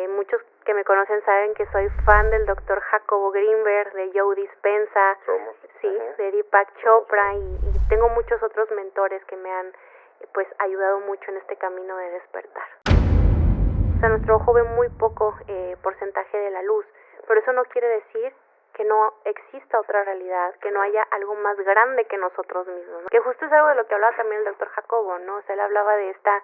Muchos que me conocen saben que soy fan del Dr. Jacobo Greenberg, de Joe Dispenza, sí, de Deepak Chopra, y tengo muchos otros mentores que me han pues ayudado mucho en este camino de despertar. O sea, nuestro ojo ve muy poco porcentaje de la luz, pero eso no quiere decir que no exista otra realidad, que no haya algo más grande que nosotros mismos, ¿no? Que justo es algo de lo que hablaba también el doctor Jacobo, ¿no? O sea, él hablaba de esta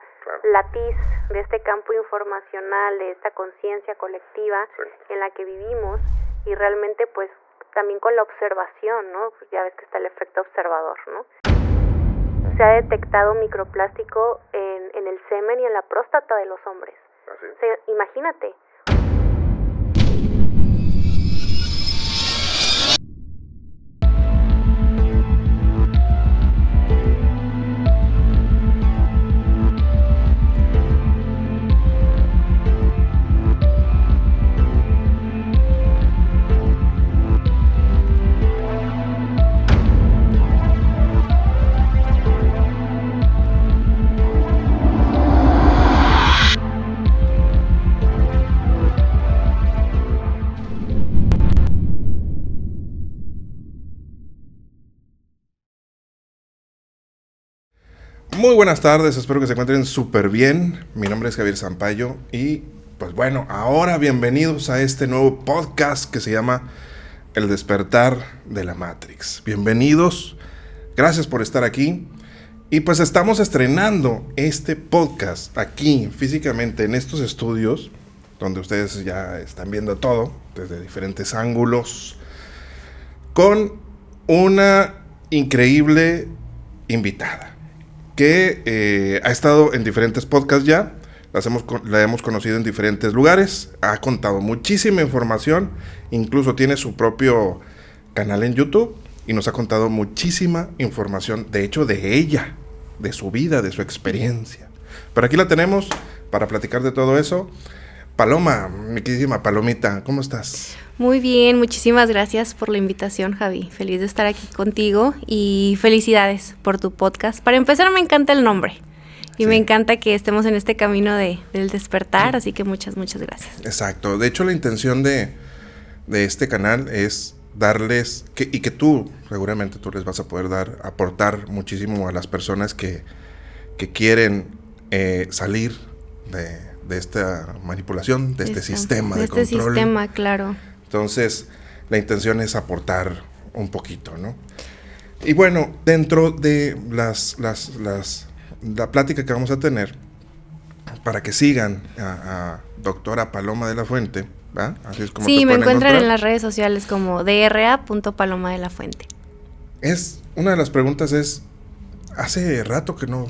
latiz, de este campo informacional, de esta conciencia colectiva en la que vivimos, y realmente pues también con la observación, ¿no? Pues ya ves que está el efecto observador, ¿no? Se ha detectado microplástico en el semen y en la próstata de los hombres. O sea, imagínate. Muy buenas tardes, espero que se encuentren súper bien. Mi nombre es Javier Sampaio y pues bueno, ahora bienvenidos a este nuevo podcast que se llama El Despertar de la Matrix. Bienvenidos, gracias por estar aquí. Y pues estamos estrenando este podcast aquí físicamente en estos estudios, donde ustedes ya están viendo todo desde diferentes ángulos, con una increíble invitada que ha estado en diferentes podcasts ya, la hemos conocido en diferentes lugares, ha contado muchísima información, incluso tiene su propio canal en YouTube y nos ha contado muchísima información, de hecho de ella, de su vida, de su experiencia. Pero aquí la tenemos para platicar de todo eso. Paloma, mi queridísima Palomita, ¿cómo estás? Muy bien, muchísimas gracias por la invitación, Javi. Feliz de estar aquí contigo y felicidades por tu podcast. Para empezar, me encanta el nombre y me encanta que estemos en este camino del despertar, así que muchas gracias. Exacto. De hecho, la intención de este canal es darles, y que tú, seguramente tú les vas a poder aportar muchísimo a las personas que quieren salir de esta manipulación, de este sistema de control. De este sistema, claro. Entonces, la intención es aportar un poquito, ¿no? Y bueno, dentro de la plática que vamos a tener, para que sigan a doctora Paloma de la Fuente, ¿va? Así es como sí, me encuentran encontrar en las redes sociales como dra.paloma de la Fuente. Una de las preguntas es, hace rato que no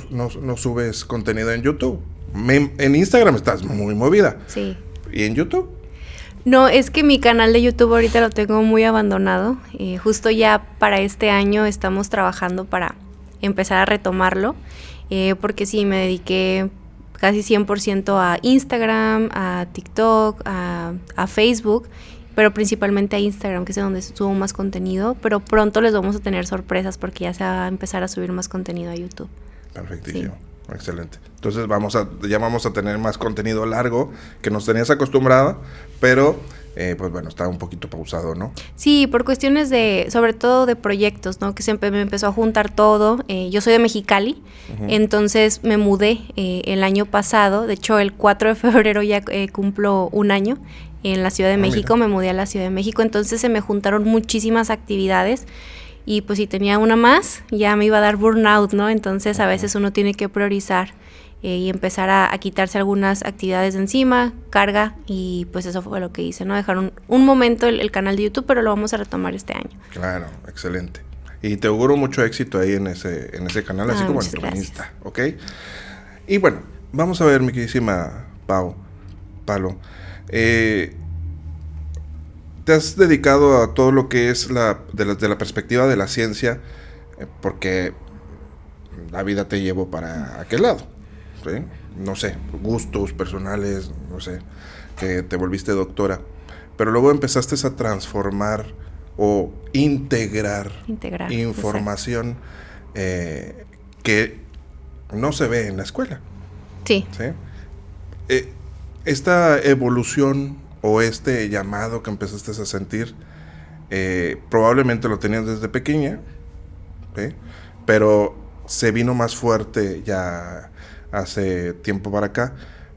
subes contenido en YouTube. En Instagram estás muy movida. Sí. ¿Y en YouTube? No, es que mi canal de YouTube ahorita lo tengo muy abandonado. Justo ya para este año estamos trabajando para empezar a retomarlo. Porque sí, me dediqué casi 100% a Instagram, a TikTok, a Facebook, pero principalmente a Instagram, que es donde subo más contenido. Pero pronto les vamos a tener sorpresas porque ya se va a empezar a subir más contenido a YouTube. Perfectísimo. Sí. Excelente. Entonces ya vamos a tener más contenido largo que nos tenías acostumbrada, pero pues bueno, está un poquito pausado, ¿no? Sí, por cuestiones sobre todo de proyectos, ¿no? Que siempre me empezó a juntar todo. Yo soy de Mexicali, entonces me mudé el año pasado. De hecho, el 4 de febrero ya cumplo un año en la Ciudad de México. Mira. Me mudé a la Ciudad de México, entonces se me juntaron muchísimas actividades. Y pues si tenía una más, ya me iba a dar burnout, ¿no? Entonces a veces uno tiene que priorizar y empezar a quitarse algunas actividades de encima, carga, y pues eso fue lo que hice, ¿no? Dejar un momento el canal de YouTube, pero lo vamos a retomar este año. Claro, excelente. Y te auguro mucho éxito ahí en ese canal, así como en tu Insta, ¿ok? Y bueno, vamos a ver, mi queridísima Palo. Te has dedicado a todo lo que es de la perspectiva de la ciencia, porque la vida te llevó para aquel lado, ¿sí? No sé, gustos personales, no sé, que te volviste doctora, pero luego empezaste a transformar o integrar información que no se ve en la escuela. Sí. ¿Sí? esta evolución o este llamado que empezaste a sentir, probablemente lo tenías desde pequeña, ¿sí? Pero se vino más fuerte ya hace tiempo para acá.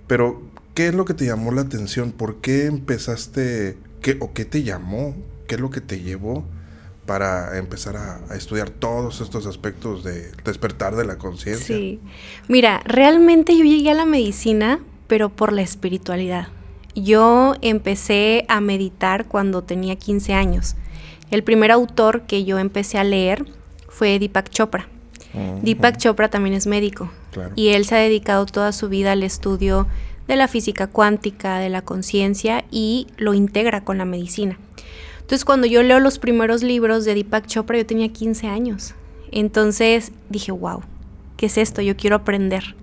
Pero, ¿qué es lo que te llamó la atención? ¿Por qué empezaste? ¿Qué te llamó? ¿Qué es lo que te llevó para empezar a estudiar todos estos aspectos de despertar de la conciencia? Sí, mira, realmente yo llegué a la medicina, pero por la espiritualidad. Yo empecé a meditar cuando tenía 15 años. El primer autor que yo empecé a leer fue Deepak Chopra. Deepak Chopra también es médico. Claro. Y él se ha dedicado toda su vida al estudio de la física cuántica, de la conciencia, y lo integra con la medicina. Entonces, cuando yo leo los primeros libros de Deepak Chopra, yo tenía 15 años. Entonces dije, wow, ¿qué es esto? Yo quiero aprender.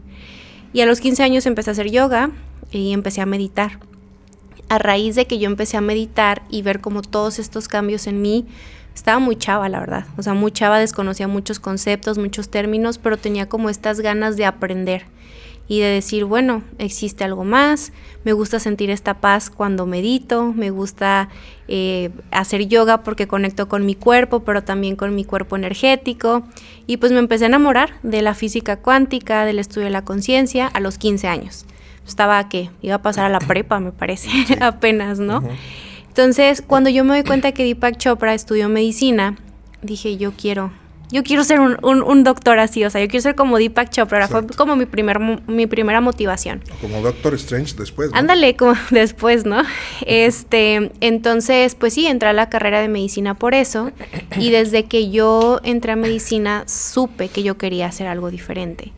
Y a los 15 años empecé a hacer yoga y empecé a meditar. A raíz de que yo empecé a meditar y ver como todos estos cambios en mí, estaba muy chava, la verdad. O sea, muy chava, desconocía muchos conceptos, muchos términos, pero tenía como estas ganas de aprender y de decir, bueno, existe algo más. Me gusta sentir esta paz cuando medito, me gusta hacer yoga porque conecto con mi cuerpo, pero también con mi cuerpo energético. Y pues me empecé a enamorar de la física cuántica, del estudio de la conciencia a los 15 años. Estaba, iba a pasar a la prepa, me parece, apenas, ¿no? Uh-huh. Entonces, cuando yo me doy cuenta que Deepak Chopra estudió medicina, dije, yo quiero ser un doctor así, o sea, yo quiero ser como Deepak Chopra. Exacto. Fue como mi primera motivación. Como Doctor Strange después, ¿no? Ándale, como después, ¿no? Entonces, pues sí, entré a la carrera de medicina por eso, y desde que yo entré a medicina supe que yo quería hacer algo diferente.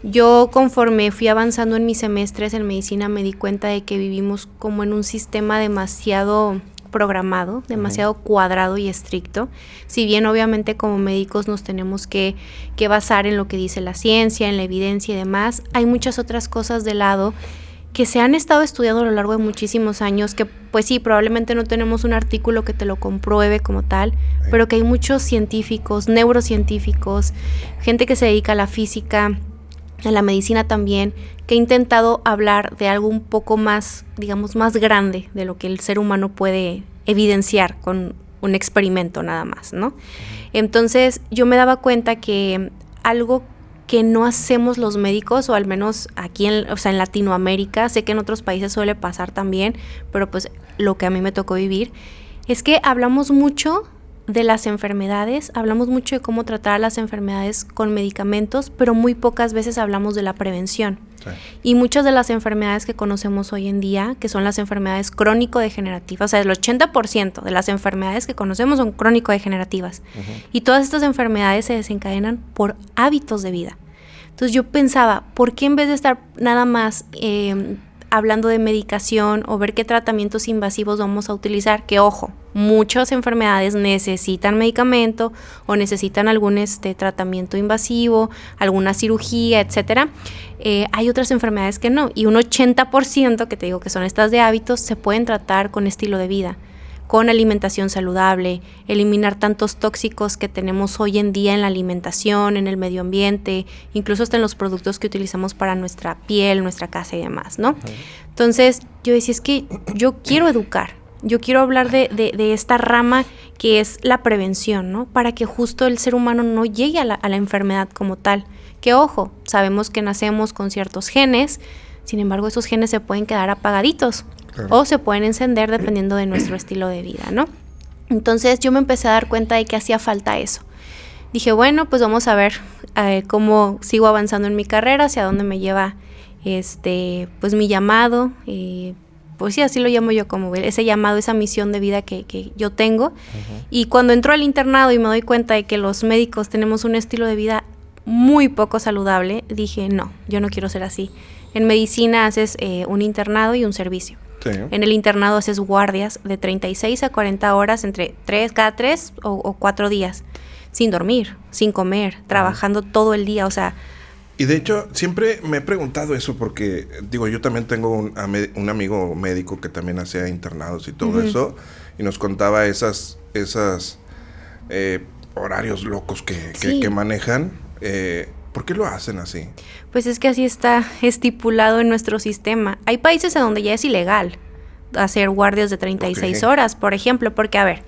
Yo, conforme fui avanzando en mis semestres en medicina, me di cuenta de que vivimos como en un sistema demasiado programado, demasiado cuadrado y estricto. Si bien obviamente como médicos nos tenemos que basar en lo que dice la ciencia, en la evidencia y demás, hay muchas otras cosas de lado que se han estado estudiando a lo largo de muchísimos años, que pues sí, probablemente no tenemos un artículo que te lo compruebe como tal, pero que hay muchos científicos, neurocientíficos, gente que se dedica a la física, a la medicina también, que he intentado hablar de algo un poco más, digamos, más grande de lo que el ser humano puede evidenciar con un experimento nada más, ¿no? Entonces yo me daba cuenta que algo que no hacemos los médicos, o al menos aquí en Latinoamérica, sé que en otros países suele pasar también, pero pues lo que a mí me tocó vivir, es que hablamos mucho de las enfermedades, hablamos mucho de cómo tratar a las enfermedades con medicamentos, pero muy pocas veces hablamos de la prevención. Sí. Y muchas de las enfermedades que conocemos hoy en día, que son las enfermedades crónico-degenerativas, o sea, el 80% de las enfermedades que conocemos son crónico-degenerativas. Uh-huh. Y todas estas enfermedades se desencadenan por hábitos de vida. Entonces yo pensaba, ¿por qué en vez de estar nada más hablando de medicación o ver qué tratamientos invasivos vamos a utilizar? Que ojo, muchas enfermedades necesitan medicamento o necesitan algún tratamiento invasivo, alguna cirugía, etcétera. Hay otras enfermedades que no, y un 80% que te digo que son estas de hábitos se pueden tratar con estilo de vida, con alimentación saludable, eliminar tantos tóxicos que tenemos hoy en día en la alimentación, en el medio ambiente, incluso hasta en los productos que utilizamos para nuestra piel, nuestra casa y demás, ¿no? Uh-huh. Entonces yo decía, es que yo quiero educar, yo quiero hablar de esta rama que es la prevención, ¿no? Para que justo el ser humano no llegue a la enfermedad como tal. Que ojo, sabemos que nacemos con ciertos genes, sin embargo esos genes se pueden quedar apagaditos. Claro. O se pueden encender dependiendo de nuestro estilo de vida, ¿no? Entonces yo me empecé a dar cuenta de que hacía falta eso. Dije, bueno, pues vamos a ver cómo sigo avanzando en mi carrera, hacia dónde me lleva pues mi llamado, pues sí, así lo llamo yo, como ese llamado, esa misión de vida que yo tengo. Uh-huh. Y cuando entro al internado y me doy cuenta de que los médicos tenemos un estilo de vida muy poco saludable, dije, no, yo no quiero ser así. En medicina haces un internado y un servicio. Sí. En el internado haces guardias de 36 a 40 horas cada 3 o 4 días, sin dormir, sin comer, trabajando todo el día, o sea. Y de hecho, siempre me he preguntado eso porque, digo, yo también tengo un amigo médico que también hacía internados y todo uh-huh. eso, y nos contaba esas horarios locos que manejan, ¿Por qué lo hacen así? Pues es que así está estipulado en nuestro sistema. Hay países en donde ya es ilegal hacer guardias de 36 horas, por ejemplo, porque, a ver,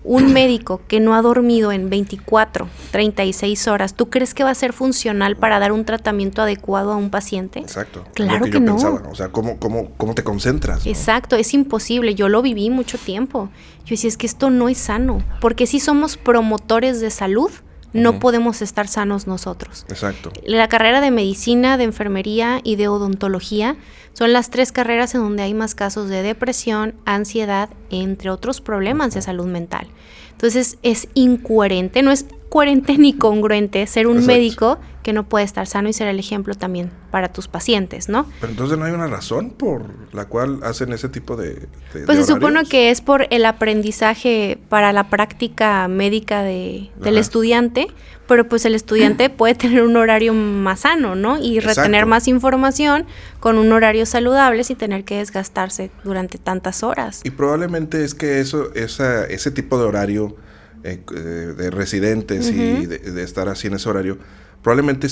un médico que no ha dormido en 24, 36 horas, ¿tú crees que va a ser funcional para dar un tratamiento adecuado a un paciente? Exacto. Claro que que yo no. Pensaba. O sea, ¿cómo te concentras, ¿no? Exacto, es imposible. Yo lo viví mucho tiempo. Yo decía, es que esto no es sano, porque si somos promotores de salud, no podemos estar sanos nosotros. Exacto. La carrera de medicina, de enfermería y de odontología son las 3 carreras en donde hay más casos de depresión, ansiedad, entre otros problemas de salud mental. Entonces es incoherente, no es coherente ni congruente ser un médico que no puede estar sano y ser el ejemplo también para tus pacientes, ¿no? Pero entonces no hay una razón por la cual hacen ese tipo de pues se supone que es por el aprendizaje para la práctica médica del estudiante, pero pues el estudiante puede tener un horario más sano, ¿no? Y retener más información con un horario saludable sin tener que desgastarse durante tantas horas. Y probablemente es que ese tipo de horario de residentes y de estar así en ese horario, probablemente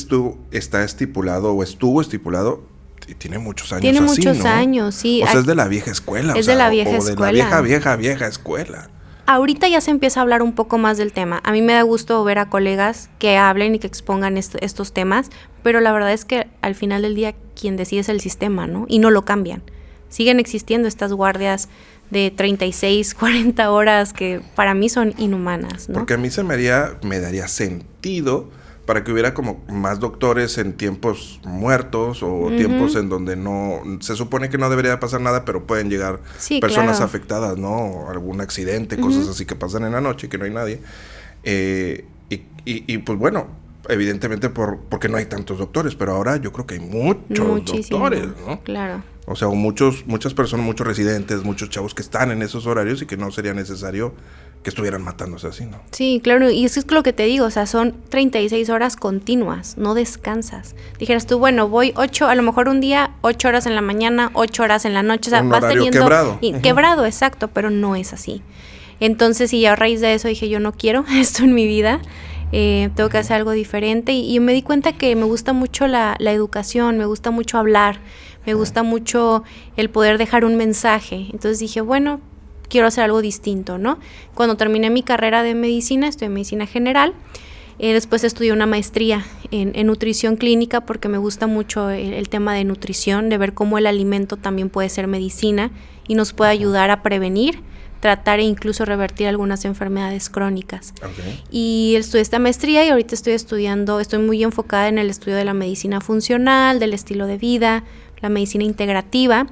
está estipulado o estuvo estipulado y tiene muchos años. Tiene así, muchos ¿no? años, sí. O sea, es de la vieja escuela. Es de la vieja escuela. De la vieja escuela. Ahorita ya se empieza a hablar un poco más del tema. A mí me da gusto ver a colegas que hablen y que expongan estos temas, pero la verdad es que al final del día quien decide es el sistema, ¿no? Y no lo cambian. Siguen existiendo estas guardias de 36, 40 horas que para mí son inhumanas, ¿no? Porque a mí me daría sentido para que hubiera como más doctores en tiempos muertos o tiempos en donde no se supone que no debería pasar nada, pero pueden llegar personas afectadas, ¿no? Algún accidente, cosas así que pasan en la noche, que no hay nadie. Y pues bueno, evidentemente porque no hay tantos doctores, pero ahora yo creo que hay muchos doctores, ¿no? Claro. O sea, muchas personas, muchos residentes, muchos chavos que están en esos horarios y que no sería necesario que estuvieran matándose así, ¿no? Sí, claro, y eso es lo que te digo, o sea, son 36 horas continuas, no descansas. Dijeras tú, bueno, voy 8, a lo mejor un día, 8 horas en la mañana, 8 horas en la noche, o sea, vas teniendo... quebrado. Quebrado, exacto, pero no es así. Entonces, y a raíz de eso dije, yo no quiero esto en mi vida, tengo que hacer algo diferente, y me di cuenta que me gusta mucho la educación, me gusta mucho hablar, me gusta mucho el poder dejar un mensaje. Entonces dije, bueno, quiero hacer algo distinto, ¿no? Cuando terminé mi carrera de medicina, estudié medicina general, después estudié una maestría en nutrición clínica porque me gusta mucho el tema de nutrición, de ver cómo el alimento también puede ser medicina y nos puede ayudar a prevenir, tratar e incluso revertir algunas enfermedades crónicas. Y estudié esta maestría y ahorita estoy muy enfocada en el estudio de la medicina funcional, del estilo de vida, la medicina integrativa,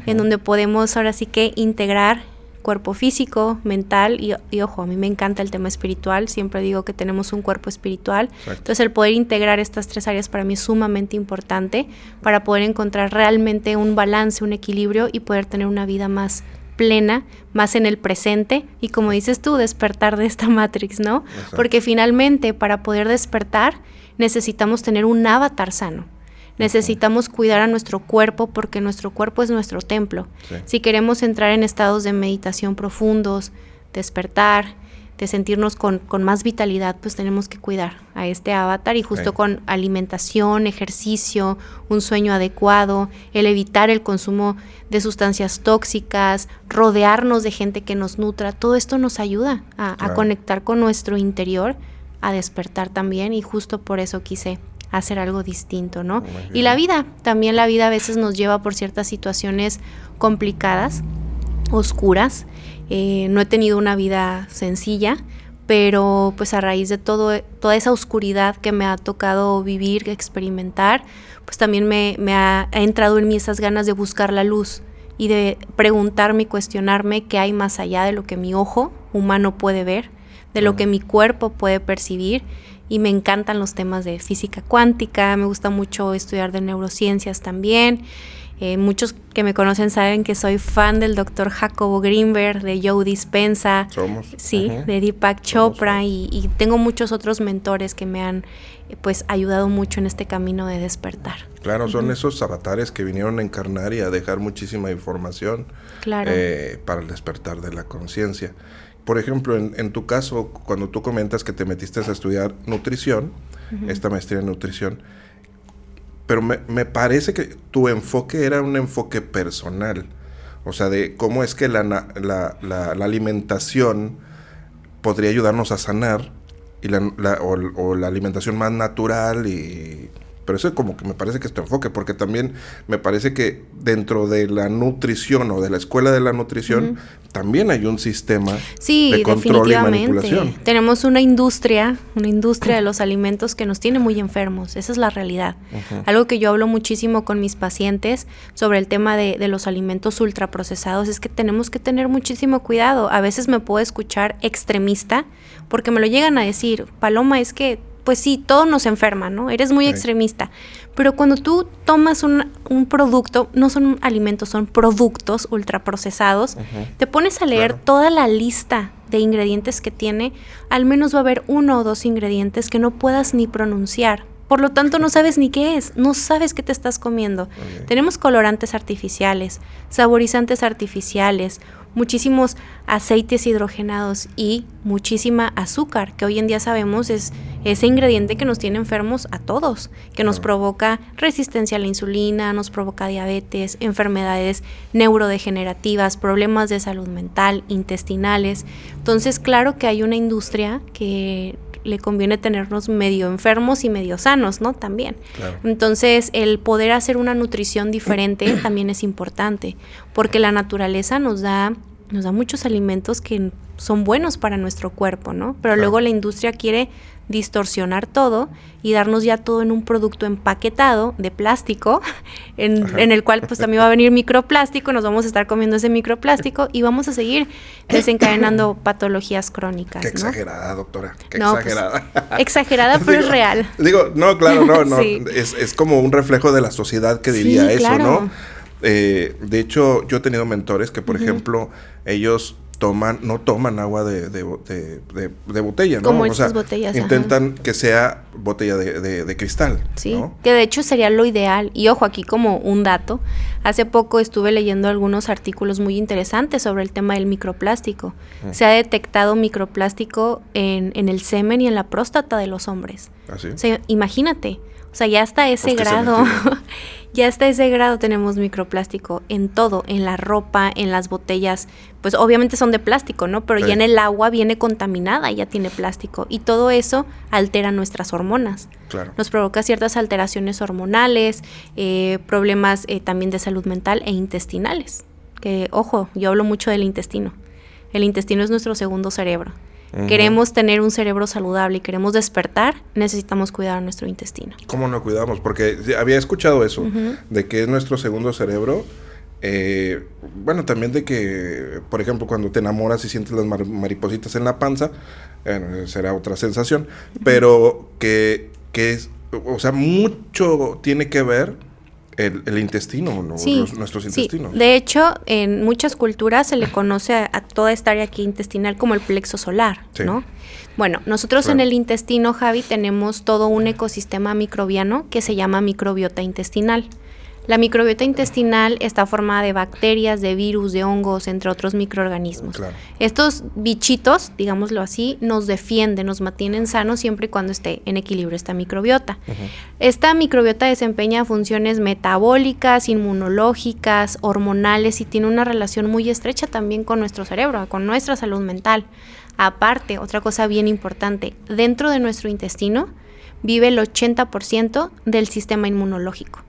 en donde podemos ahora sí que integrar cuerpo físico, mental y ojo, a mí me encanta el tema espiritual, siempre digo que tenemos un cuerpo espiritual. Entonces el poder integrar estas 3 áreas para mí es sumamente importante para poder encontrar realmente un balance, un equilibrio y poder tener una vida más plena, más en el presente y como dices tú, despertar de esta Matrix, ¿no? Exacto. Porque finalmente para poder despertar necesitamos tener un avatar sano. Necesitamos cuidar a nuestro cuerpo porque nuestro cuerpo es nuestro templo. Si queremos entrar en estados de meditación profundos, despertar, de sentirnos con más vitalidad, pues tenemos que cuidar a este avatar y justo con alimentación, ejercicio, un sueño adecuado, el evitar el consumo de sustancias tóxicas, rodearnos de gente que nos nutra, todo esto nos ayuda a conectar con nuestro interior, a despertar también y justo por eso quise hacer algo distinto, ¿no? Y la vida a veces nos lleva por ciertas situaciones complicadas, oscuras. No he tenido una vida sencilla, pero pues a raíz de toda esa oscuridad que me ha tocado vivir, experimentar, pues también me ha entrado en mí esas ganas de buscar la luz y de preguntarme y cuestionarme qué hay más allá de lo que mi ojo humano puede ver, de lo que mi cuerpo puede percibir. Y me encantan los temas de física cuántica, me gusta mucho estudiar de neurociencias también. Muchos que me conocen saben que soy fan del doctor Jacobo Greenberg, de Joe Dispenza. Sí, de Deepak Chopra y tengo muchos otros mentores que me han pues ayudado mucho en este camino de despertar. Claro, son esos avatares que vinieron a encarnar y a dejar muchísima información para el despertar de la conciencia. por ejemplo, en tu caso, cuando tú comentas que te metiste a estudiar nutrición, esta maestría en nutrición, pero me parece que tu enfoque era un enfoque personal. O sea, de cómo es que la alimentación podría ayudarnos a sanar y o la alimentación más natural pero eso como que me parece que es tu enfoque, porque también me parece que dentro de la nutrición o de la escuela de la nutrición también hay un sistema de control y manipulación. Tenemos una industria de los alimentos que nos tiene muy enfermos, esa es la realidad. Algo que yo hablo muchísimo con mis pacientes sobre el tema de los alimentos ultraprocesados es que tenemos que tener muchísimo cuidado. A veces me puedo escuchar extremista porque me lo llegan a decir, Paloma, es que pues sí, todo nos enferma, ¿no? Eres muy extremista. Pero cuando tú tomas un producto, no son alimentos, son productos ultraprocesados, te pones a leer toda la lista de ingredientes que tiene, al menos va a haber 1 o 2 ingredientes que no puedas ni pronunciar. Por lo tanto, no sabes ni qué es, no sabes qué te estás comiendo. Tenemos colorantes artificiales, saborizantes artificiales, muchísimos aceites hidrogenados y muchísima azúcar, que hoy en día sabemos es ese ingrediente que nos tiene enfermos a todos, que nos provoca resistencia a la insulina, nos provoca diabetes, enfermedades neurodegenerativas, problemas de salud mental, intestinales. Entonces, claro que hay una industria que le conviene tenernos medio enfermos y medio sanos, ¿no? También. Claro. Entonces, el poder hacer una nutrición diferente también es importante, porque la naturaleza nos da muchos alimentos que son buenos para nuestro cuerpo, ¿no? Pero luego la industria quiere distorsionar todo y darnos ya todo en un producto empaquetado de plástico, en el cual pues también va a venir microplástico, nos vamos a estar comiendo ese microplástico y vamos a seguir desencadenando patologías crónicas. Qué exagerada, doctora, qué exagerada. Pues, exagerada, pero es real. No, claro, no, sí. es como un reflejo de la sociedad que diría eso, claro. ¿No? De hecho, yo he tenido mentores que, por ejemplo, ellos no toman agua de botella, ¿no? Como estas botellas. Intentan que sea botella de cristal, sí, ¿no? Que de hecho sería lo ideal. Y ojo, aquí como un dato, hace poco estuve leyendo algunos artículos muy interesantes sobre el tema del microplástico. Se ha detectado microplástico en el semen y en la próstata de los hombres. ¿Ah, sí? O sea, imagínate. O sea, ya hasta ese grado, tenemos microplástico en todo, en la ropa, en las botellas, pues obviamente son de plástico, ¿no? Pero ya en el agua viene contaminada, ya tiene plástico. Y todo eso altera nuestras hormonas. Claro. Nos provoca ciertas alteraciones hormonales, problemas también de salud mental e intestinales. Que, ojo, yo hablo mucho del intestino. El intestino es nuestro segundo cerebro. Queremos tener un cerebro saludable y queremos despertar, necesitamos cuidar a nuestro intestino. ¿Cómo no cuidamos? Porque había escuchado eso, de que es nuestro segundo cerebro. Bueno, también de que, por ejemplo, cuando te enamoras y sientes las maripositas en la panza, será otra sensación, pero que es, o sea, mucho tiene que ver el intestino, ¿no? Sí, nuestros intestinos. Sí. De hecho, en muchas culturas se le conoce a toda esta área aquí intestinal como el plexo solar, ¿no? Bueno, nosotros en el intestino, Javi, tenemos todo un ecosistema microbiano que se llama microbiota intestinal. La microbiota intestinal está formada de bacterias, de virus, de hongos, entre otros microorganismos. Claro. Estos bichitos, digámoslo así, nos defienden, nos mantienen sanos siempre y cuando esté en equilibrio esta microbiota. Esta microbiota desempeña funciones metabólicas, inmunológicas, hormonales y tiene una relación muy estrecha también con nuestro cerebro, con nuestra salud mental. Aparte, otra cosa bien importante, dentro de nuestro intestino vive el 80% del sistema inmunológico.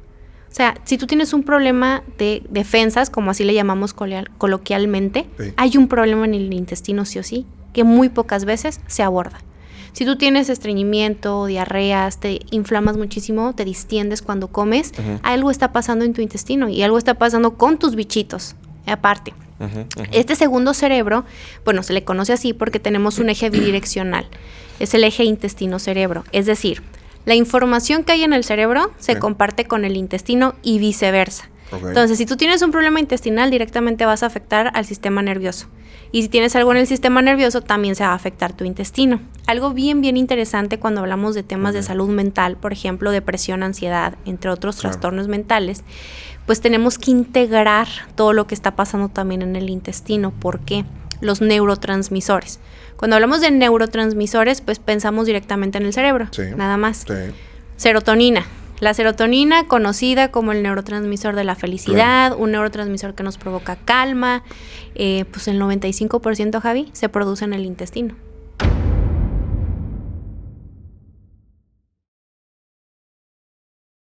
O sea, si tú tienes un problema de defensas, como así le llamamos coloquialmente, hay un problema en el intestino sí o sí, que muy pocas veces se aborda. Si tú tienes estreñimiento, diarreas, te inflamas muchísimo, te distiendes cuando comes, algo está pasando en tu intestino y algo está pasando con tus bichitos, aparte. Este segundo cerebro, bueno, se le conoce así porque tenemos un eje bidireccional, es el eje intestino-cerebro, es decir, la información que hay en el cerebro se comparte con el intestino y viceversa. Entonces, si tú tienes un problema intestinal, directamente vas a afectar al sistema nervioso. Y si tienes algo en el sistema nervioso, también se va a afectar tu intestino. Algo bien interesante cuando hablamos de temas de salud mental, por ejemplo, depresión, ansiedad, entre otros trastornos mentales, pues tenemos que integrar todo lo que está pasando también en el intestino. ¿Por qué? los neurotransmisores. Cuando hablamos de neurotransmisores, pues pensamos directamente en el cerebro, nada más. Sí. Serotonina. La serotonina, conocida como el neurotransmisor de la felicidad, un neurotransmisor que nos provoca calma, pues el 95%, Javi, se produce en el intestino.